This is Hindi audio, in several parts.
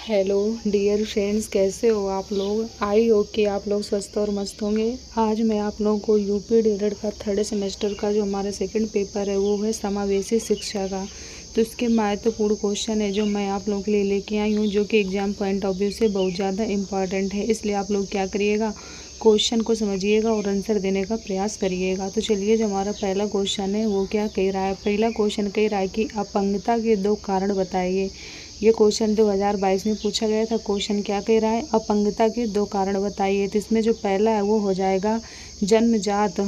हेलो डियर फ्रेंड्स, कैसे हो आप लोग। आई होप कि आप लोग स्वस्थ और मस्त होंगे। आज मैं आप लोगों को यूपी डीएलएड का थर्ड सेमेस्टर का जो हमारा सेकंड पेपर है वो है समावेशी शिक्षा का। तो इसके महत्वपूर्ण क्वेश्चन है जो मैं आप लोगों के लिए लेके आई हूँ, जो कि एग्जाम पॉइंट ऑफ व्यू से बहुत ज़्यादा इम्पॉर्टेंट है। इसलिए आप लोग क्या करिएगा, क्वेश्चन को समझिएगा और आंसर देने का प्रयास करिएगा। तो चलिए, जो हमारा पहला क्वेश्चन है वो क्या कह रहा है। पहला क्वेश्चन कह रहा है कि अपंगता के 2 कारण बताइए। ये क्वेश्चन 2022 में पूछा गया था। क्वेश्चन क्या कह रहा है, अपंगता के 2 कारण बताइए। तो इसमें जो पहला है वो हो जाएगा जन्मजात,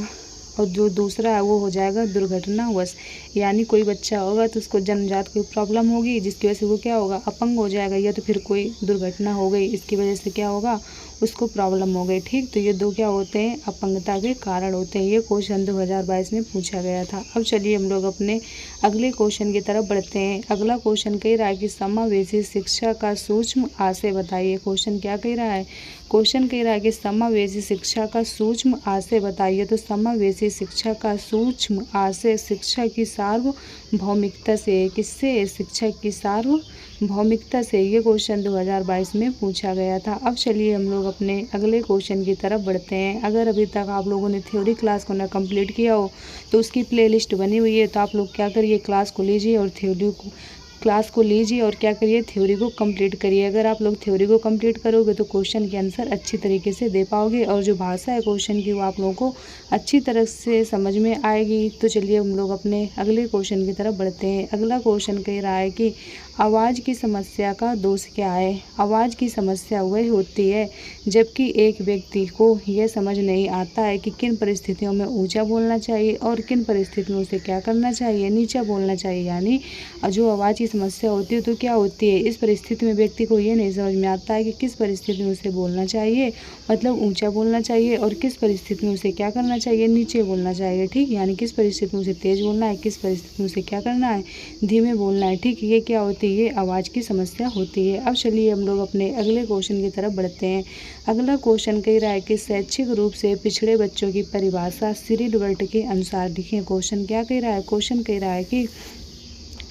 और जो दूसरा है वो हो जाएगा दुर्घटनावश। यानी कोई बच्चा होगा तो उसको जन्मजात कोई प्रॉब्लम होगी जिसकी वजह से वो क्या होगा, अपंग हो जाएगा, या तो फिर कोई दुर्घटना हो गई इसकी वजह से क्या होगा, उसको प्रॉब्लम हो गई। ठीक, तो ये 2 क्या होते हैं, अपंगता के कारण होते हैं। ये क्वेश्चन 2022 में पूछा गया था। अब चलिए हम लोग अपने अगले क्वेश्चन की तरफ बढ़ते हैं। अगला क्वेश्चन कह रहा है कि समावेशी शिक्षा का सूक्ष्म आशय बताइए। क्वेश्चन क्या कह रहा है, क्वेश्चन कह रहा है कि समावेशी शिक्षा का सूक्ष्म आशय बताइए। तो समावेशी शिक्षा का सूक्ष्म आशय शिक्षा की सार्वभौमिकता से, किससे, शिक्षा की सार्वभौमिकता से। ये क्वेश्चन 2022 में पूछा गया था। अब चलिए हम लोग अपने अगले क्वेश्चन की तरफ बढ़ते हैं। अगर अभी तक आप लोगों ने थ्योरी क्लास को ना कंप्लीट किया हो तो उसकी प्लेलिस्ट बनी हुई है, तो आप लोग क्या करिए, क्लास को लीजिए और क्लास को लीजिए और क्या करिए, थ्योरी को कंप्लीट करिए। अगर आप लोग थ्योरी को कंप्लीट करोगे तो क्वेश्चन के आंसर अच्छी तरीके से दे पाओगे, और जो भाषा है क्वेश्चन की वो आप लोगों को अच्छी तरह से समझ में आएगी। तो चलिए हम लोग अपने अगले क्वेश्चन की तरफ बढ़ते हैं। अगला क्वेश्चन कह रहा है कि आवाज़ की समस्या का दोष क्या है। आवाज़ की समस्या वह होती है जबकि एक व्यक्ति को यह समझ नहीं आता है कि किन परिस्थितियों में ऊंचा बोलना चाहिए और किन परिस्थितियों से क्या करना चाहिए, नीचा बोलना चाहिए। यानी जो आवाज़ की समस्या होती है तो क्या होती है, इस परिस्थिति में व्यक्ति को ये नहीं समझ में आता है कि किस परिस्थिति में उसे बोलना चाहिए, मतलब ऊंचा बोलना चाहिए, और किस परिस्थिति में उसे क्या करना चाहिए, नीचे बोलना चाहिए। ठीक, यानी किस परिस्थिति में उसे तेज बोलना है, किस परिस्थिति में उसे क्या करना है, धीमे बोलना है। ठीक, ये क्या होती है, ये आवाज़ की समस्या होती है। अब चलिए हम लोग अपने अगले क्वेश्चन की तरफ बढ़ते हैं। अगला क्वेश्चन कह रहा है कि शैक्षिक रूप से पिछड़े बच्चों की परिभाषा सिरिल वर्ट के अनुसार लिखें। क्वेश्चन क्या कह रहा है, क्वेश्चन कह रहा है कि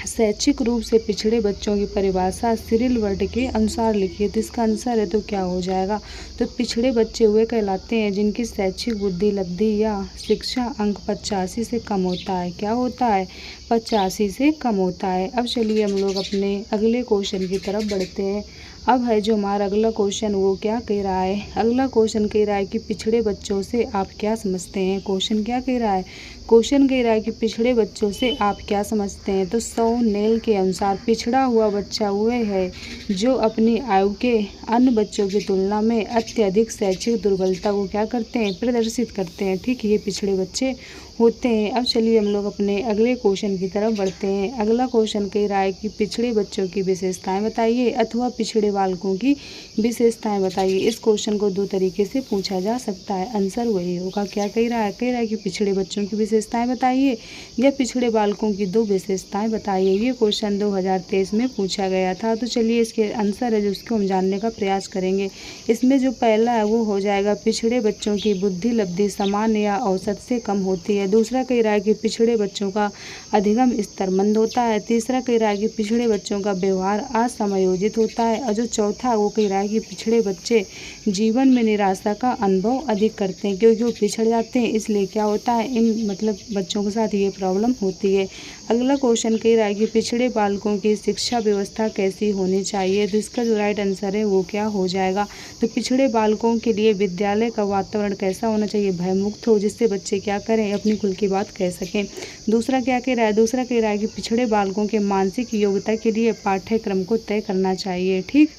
शैक्षिक रूप से पिछड़े बच्चों की परिभाषा सिरिल वर्ट के अनुसार लिखिए। तो इसका आंसर है तो क्या हो जाएगा, तो पिछड़े बच्चे वे कहलाते हैं जिनकी शैक्षिक बुद्धि लब्धि या शिक्षा अंक 85 से कम होता है। क्या होता है, 85 से कम होता है। अब चलिए हम लोग अपने अगले क्वेश्चन की तरफ बढ़ते हैं। अब है जो हमारा अगला क्वेश्चन वो क्या कह रहा है, अगला क्वेश्चन कह रहा है कि पिछड़े बच्चों से आप क्या समझते हैं। क्वेश्चन क्या कह रहा है, क्वेश्चन कह रहा है कि पिछड़े बच्चों से आप क्या समझते हैं। तो नेल के अनुसार पिछड़ा हुआ बच्चा वह है जो अपनी आयु के अन्य बच्चों की तुलना में अत्यधिक शैक्षिक दुर्बलता को क्या करते हैं, प्रदर्शित करते हैं। ठीक, ये पिछड़े बच्चे होते हैं। अब चलिए हम लोग अपने अगले क्वेश्चन की तरफ बढ़ते हैं। अगला क्वेश्चन कह रहा है कि पिछड़े बच्चों की विशेषताएं बताइए अथवा पिछड़े बालकों की विशेषताएं बताइए। इस क्वेश्चन को 2 तरीके से पूछा जा सकता है, आंसर वही होगा। क्या कह रहा है, कह रहा है कि पिछड़े बच्चों की विशेषताएं बताइए या पिछड़े बालकों की 2 विशेषताएं बताइए। ये क्वेश्चन 2023 में पूछा गया था। तो चलिए इसके आंसर है जो उसको हम जानने का प्रयास करेंगे। इसमें जो पहला है वो हो जाएगा पिछड़े बच्चों की बुद्धि लब्धि सामान्य या औसत से कम होती है। दूसरा कह रहा है कि पिछड़े बच्चों का अधिगम स्तर मंद होता है। तीसरा कह रहा है कि पिछड़े बच्चों का व्यवहार असमयोजित होता है। और जो चौथा वो कह रहा है कि पिछड़े बच्चे जीवन में निराशा का अनुभव अधिक करते हैं, क्योंकि वो पिछड़ जाते हैं, इसलिए क्या होता है, इन मतलब बच्चों के साथ ये प्रॉब्लम होती है। अगला क्वेश्चन कह रहा है कि पिछड़े बालकों की शिक्षा व्यवस्था कैसी होनी चाहिए। तो इसका जो राइट आंसर है वो क्या हो जाएगा, तो पिछड़े बालकों के लिए विद्यालय का वातावरण कैसा होना चाहिए, भयमुक्त हो, जिससे बच्चे क्या करें, अपनी खुल की बात कह सकें। दूसरा क्या कह रहा है, दूसरा कह रहा है कि पिछड़े बालकों के मानसिक योग्यता के लिए पाठ्यक्रम को तय करना चाहिए। ठीक,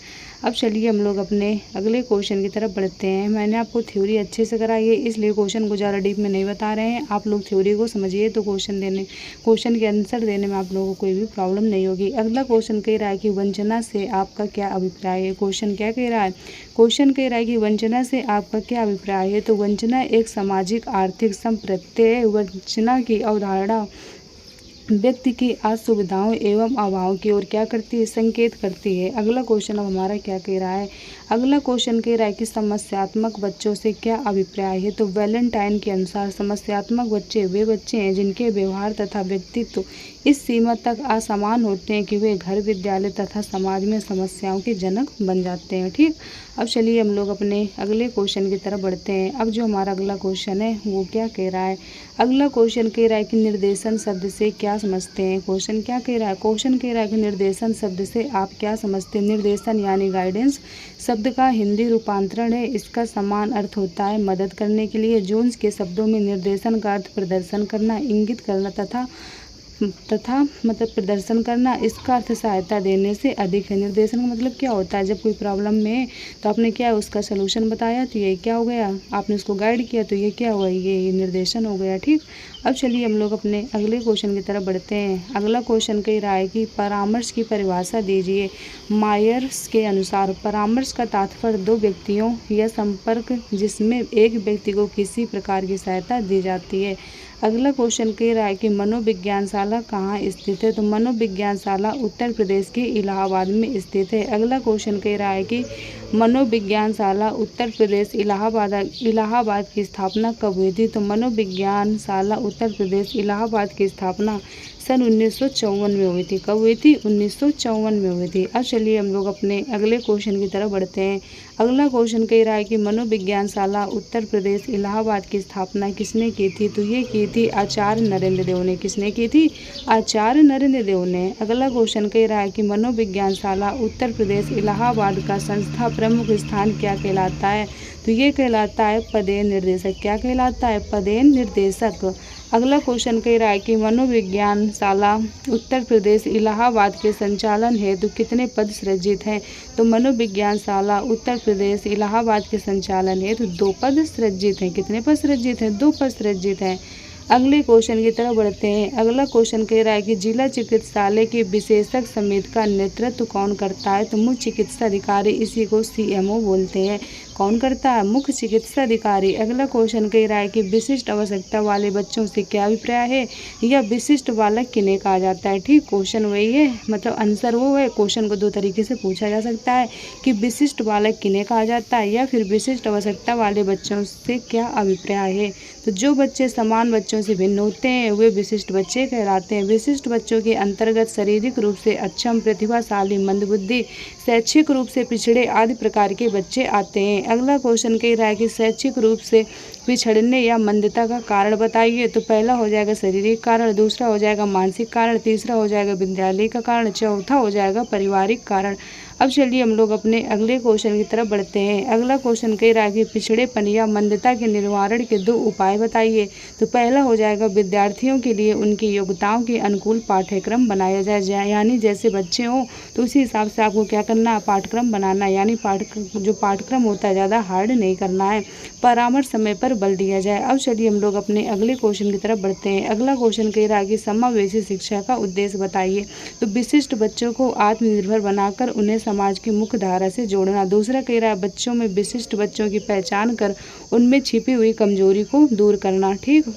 अब चलिए हम लोग अपने अगले क्वेश्चन की तरफ बढ़ते हैं। मैंने आपको थ्योरी अच्छे से कराई है, इसलिए क्वेश्चन को ज़्यादा डीप में नहीं बता रहे हैं। आप लोग थ्योरी को समझिए तो क्वेश्चन के आंसर देने में आप लोगों को कोई भी प्रॉब्लम नहीं होगी। अगला क्वेश्चन कह रहा है कि वंचना से आपका क्या अभिप्राय है। क्वेश्चन क्या कह रहा है, क्वेश्चन कह रहा है कि वंचना से आपका क्या अभिप्राय है। तो वंचना एक सामाजिक आर्थिक संप्रत्यय वंचना की अवधारणा व्यक्ति की असुविधाओं एवं अभाव की ओर क्या करती है, संकेत करती है। अगला क्वेश्चन अब हमारा क्या कह रहा है, अगला क्वेश्चन कह रहा है कि समस्यात्मक बच्चों से क्या अभिप्राय है। तो वैलेंटाइन के अनुसार समस्यात्मक बच्चे वे बच्चे हैं जिनके व्यवहार तथा व्यक्तित्व इस सीमा तक असमान होते हैं कि वे घर, विद्यालय तथा समाज में समस्याओं के जनक बन जाते हैं। ठीक, अब चलिए हम लोग अपने अगले क्वेश्चन की तरफ बढ़ते हैं। अब जो हमारा अगला क्वेश्चन है वो क्या कह रहा है, अगला क्वेश्चन कह रहा है कि निर्देशन शब्द से क्या समझते हैं। क्वेश्चन क्या कह रहा है, क्वेश्चन कह रहा है कि निर्देशन शब्द से आप क्या समझते हैं। निर्देशन यानी गाइडेंस शब्द का हिंदी रूपांतरण है। इसका समान अर्थ होता है मदद करने के लिए। जोन्स के शब्दों में निर्देशन का अर्थ प्रदर्शन करना, इंगित करना तथा मतलब प्रदर्शन करना। इसका अर्थ सहायता देने से अधिक है। निर्देशन का मतलब क्या होता है, जब कोई प्रॉब्लम में है तो आपने क्या उसका सलूशन बताया तो ये क्या हो गया, आपने उसको गाइड किया तो ये क्या हुआ, ये निर्देशन हो गया। ठीक, अब चलिए हम लोग अपने अगले क्वेश्चन की तरफ बढ़ते हैं। अगला क्वेश्चन कह रहा है कि परामर्श की परिभाषा दीजिए। मायर्स के अनुसार परामर्श का तात्पर्य दो व्यक्तियों या संपर्क जिसमें एक व्यक्ति को किसी प्रकार की सहायता दी जाती है। अगला क्वेश्चन कह रहा है कि मनोविज्ञानशाला कहाँ स्थित है। तो मनोविज्ञानशाला उत्तर प्रदेश के इलाहाबाद में स्थित है। अगला क्वेश्चन कह रहा है कि मनोविज्ञानशाला उत्तर प्रदेश इलाहाबाद की स्थापना कब हुई थी। तो मनोविज्ञानशाला उत्तर प्रदेश इलाहाबाद की स्थापना सन 1954 में हुई थी। कब हुई थी, 1954 में हुई थी। अब चलिए हम लोग अपने अगले क्वेश्चन की तरफ बढ़ते हैं। अगला क्वेश्चन कह रहा है कि मनोविज्ञानशाला उत्तर प्रदेश इलाहाबाद की स्थापना किसने की थी। तो ये की थी आचार्य नरेंद्र देव ने। किसने की थी, आचार्य नरेंद्र देव ने। अगला क्वेश्चन कह रहा है कि मनोविज्ञानशाला उत्तर प्रदेश इलाहाबाद का संस्था प्रमुख स्थान क्या कहलाता है। तो ये कहलाता है पदेन निर्देशक। क्या कहलाता है, पदेन निर्देशक। अगला क्वेश्चन कह रहा है कि मनोविज्ञानशाला उत्तर प्रदेश इलाहाबाद के संचालन हेतु कितने पद सृजित हैं। तो मनोविज्ञानशाला उत्तर प्रदेश इलाहाबाद के संचालन हेतु 2 पद सृजित हैं। कितने पद सृजित हैं, 2 पद सृजित हैं। अगले क्वेश्चन की तरफ बढ़ते हैं। अगला क्वेश्चन कह रहा है कि जिला चिकित्सालय के विशेषज्ञ समिति का नेतृत्व कौन करता है। तो मुख्य चिकित्सा अधिकारी, इसी को CMO बोलते हैं। कौन करता है, मुख्य चिकित्सा अधिकारी। अगला क्वेश्चन कह रहा है कि विशिष्ट आवश्यकता वाले बच्चों से क्या अभिप्राय है, या विशिष्ट बालक किन्हें कहा जाता है। ठीक, क्वेश्चन वही है, मतलब आंसर वो है। क्वेश्चन को 2 तरीके से पूछा जा सकता है कि विशिष्ट बालक किन्हें कहा जाता है, या फिर विशिष्ट आवश्यकता वाले बच्चों से क्या अभिप्राय है। तो जो बच्चे समान बच्चों से भिन्न होते हैं वे विशिष्ट बच्चे कहलाते हैं। विशिष्ट बच्चों के अंतर्गत शारीरिक रूप से अक्षम, प्रतिभाशाली, मंदबुद्धि, शैक्षिक रूप से पिछड़े आदि प्रकार के बच्चे आते हैं। अगला क्वेश्चन कह रहा है कि शैक्षिक रूप से पिछड़ने या मंदता का कारण बताइए। तो पहला हो जाएगा शारीरिक कारण, दूसरा हो जाएगा मानसिक कारण, तीसरा हो जाएगा विद्यालय का कारण, चौथा हो जाएगा पारिवारिक कारण। अब चलिए हम लोग अपने अगले क्वेश्चन की तरफ बढ़ते हैं। अगला क्वेश्चन कह रहा है कि पिछड़ेपन या मंदता के निवारण के 2 उपाय बताइए। तो पहला हो जाएगा विद्यार्थियों के लिए उनकी योग्यताओं के अनुकूल पाठ्यक्रम बनाया जाए, यानी जैसे बच्चे हों तो उसी हिसाब से आपको क्या करना है, पाठ्यक्रम बनाना, यानी जो पाठ्यक्रम होता है ज़्यादा हार्ड नहीं करना है। परामर्श समय पर बल दिया जाए। अब चलिए हम लोग अपने अगले क्वेश्चन की तरफ बढ़ते हैं। अगला क्वेश्चन कह रहा है कि समावेशी शिक्षा का उद्देश्य बताइए। तो विशिष्ट बच्चों को आत्मनिर्भर बनाकर उन्हें समाज की मुख्य धारा से जोड़ना। दूसरा कह रहा है बच्चों में विशिष्ट बच्चों की पहचान कर उनमें छिपी हुई कमजोरी को दूर करना। ठीक,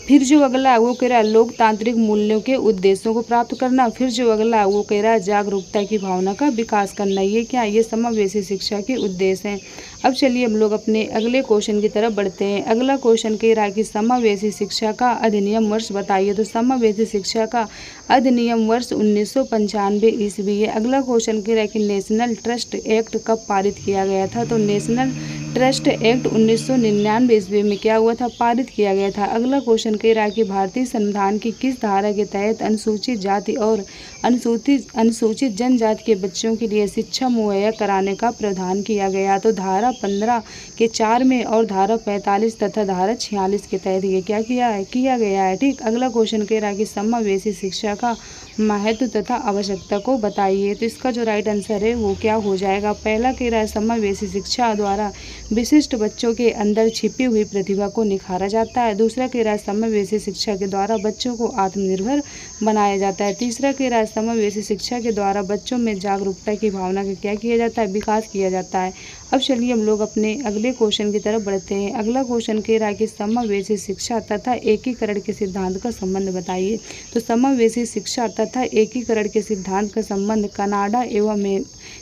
फिर जो अगला है वो कह रहा है लोकतांत्रिक मूल्यों के उद्देश्यों को प्राप्त करना। फिर जो अगला है वो कह रहा है जागरूकता की भावना का विकास करना। ये क्या, ये समावेशी शिक्षा के उद्देश्य हैं। अब चलिए हम लोग अपने अगले क्वेश्चन की तरफ बढ़ते हैं। अगला क्वेश्चन कह रहा है कि समावेशी शिक्षा का अधिनियम वर्ष बताइए। तो समावेशी शिक्षा का अधिनियम वर्ष 1995 ईस्वी है। अगला क्वेश्चन कह रहा है कि नेशनल ट्रस्ट एक्ट कब पारित किया गया था। तो नेशनल ट्रस्ट एक्ट 1999 ईस्वी में क्या हुआ था, पारित किया गया था। अगला क्वेश्चन कह रहा है कि भारतीय संविधान की किस धारा के तहत अनुसूचित जाति और अनुसूचित जनजाति के बच्चों के लिए शिक्षा मुहैया कराने का प्रावधान किया गया। तो धारा 15 के 4 में और धारा 45 तथा धारा 46 के तहत ये क्या किया गया है। ठीक, अगला क्वेश्चन कह रहा है कि समावेशी शिक्षा का महत्व तथा आवश्यकता को बताइए। तो इसका जो राइट आंसर है वो क्या हो जाएगा, पहला कह रहा है समावेशी शिक्षा द्वारा विशिष्ट बच्चों के अंदर छिपी हुई प्रतिभा को निखारा जाता है। दूसरा कह रहा है समावेशी शिक्षा के द्वारा बच्चों को आत्मनिर्भर बनाया जाता है। तीसरा कह रहा है समावेशी शिक्षा के द्वारा बच्चों में जागरूकता की भावना का क्या किया जाता है, विकास किया जाता है। अब चलिए हम लोग अपने अगले क्वेश्चन की तरफ बढ़ते हैं। अगला क्वेश्चन कह रहा है कि समावेशी शिक्षा तथा एकीकरण के सिद्धांत का संबंध बताइए। तो समावेशी शिक्षा तथा एकीकरण के सिद्धांत का संबंध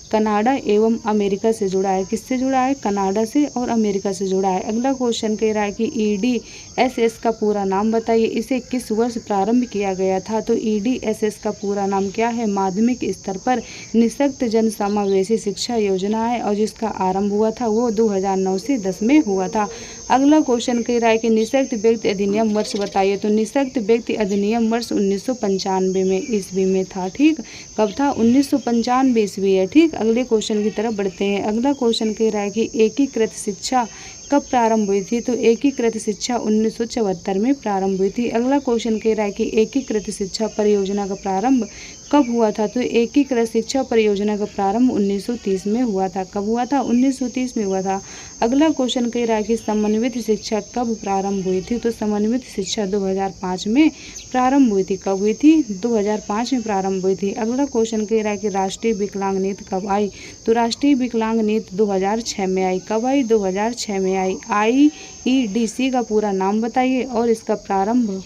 कनाडा एवं अमेरिका से जुड़ा है। किससे जुड़ा है? कनाडा से और अमेरिका से जुड़ा है। अगला क्वेश्चन कह रहा है कि EDSS का पूरा नाम बताइए। इसे किस वर्ष प्रारंभ किया गया था? तो EDSS का पूरा नाम क्या है? माध्यमिक स्तर पर निःशक्त जन समावेशी शिक्षा योजना है और जिसका आरंभ हुआ था वो 2009 से 10 में हुआ था। अगला क्वेश्चन कह रहा है कि निःशक्त व्यक्ति अधिनियम वर्ष बताइए। तो निःशक्त व्यक्ति अधिनियम वर्ष 1995 में ईस्वी में था। ठीक, कब था? 1995 ईस्वी है। ठीक, अगले क्वेश्चन की तरफ बढ़ते हैं। अगला क्वेश्चन कह रहा है कि एकीकृत शिक्षा कब प्रारंभ हुई थी? तो एकीकृत शिक्षा 1974 में प्रारंभ हुई थी। अगला क्वेश्चन कह रहा है कि एकीकृत शिक्षा परियोजना का प्रारंभ कब हुआ था? तो एकीकृत शिक्षा परियोजना का प्रारंभ 1930 में हुआ था। कब हुआ था? 1930 में हुआ था। अगला क्वेश्चन कह रहा है कि समन्वित शिक्षा कब प्रारंभ हुई थी? तो समन्वित शिक्षा 2005 में प्रारंभ हुई थी। कब हुई थी? 2005 में प्रारंभ हुई थी। अगला क्वेश्चन कह रहा है कि राष्ट्रीय विकलांग नीति कब आई? तो राष्ट्रीय विकलांग नीति 2006 में आई। कब आई? 2006 में आई। IEDC का पूरा नाम बताइए और इसका प्रारंभ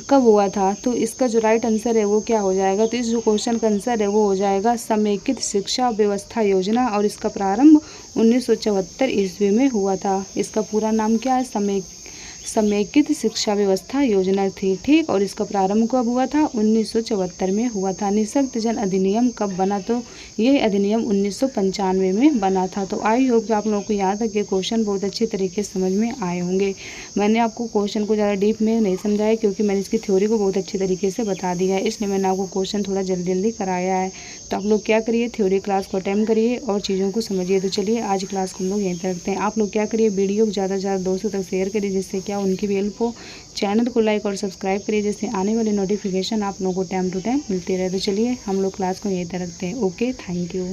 कब हुआ था? तो इसका जो राइट आंसर है वो क्या हो जाएगा? तो इस जो क्वेश्चन का आंसर है वो हो जाएगा समेकित शिक्षा व्यवस्था योजना और इसका प्रारंभ 1974 ईस्वी में हुआ था। इसका पूरा नाम क्या है? समेकित शिक्षा व्यवस्था योजना थी। ठीक, और इसका प्रारंभ कब हुआ था? 1974 में हुआ था। निःशक्त जन अधिनियम कब बना? तो यह अधिनियम 1995 में बना था। तो आई होप कि आप लोगों को याद है कि क्वेश्चन बहुत अच्छे तरीके से समझ में आए होंगे। मैंने आपको क्वेश्चन को ज़्यादा डीप में नहीं समझाया क्योंकि मैंने इसकी थ्योरी को बहुत अच्छे तरीके से बता दिया है, इसलिए मैंने आपको क्वेश्चन थोड़ा जल्दी जल्दी कराया है। तो आप लोग क्या करिए, थ्योरी क्लास को अटेम्प्ट करिए और चीज़ों को समझिए। तो चलिए आज क्लास को हम लोग यहीं तक रखते हैं। आप लोग क्या करिए, वीडियो को ज़्यादा से ज़्यादा दोस्तों तक शेयर करिए जिससे क्या उनकी भी हेल्प हो। चैनल को लाइक और सब्सक्राइब करिए जिससे आने वाली नोटिफिकेशन आप लोगों को टाइम टू टाइम मिलती रहे। तो चलिए हम लोग क्लास को यहीं तक रखते हैं। Okay, thank you.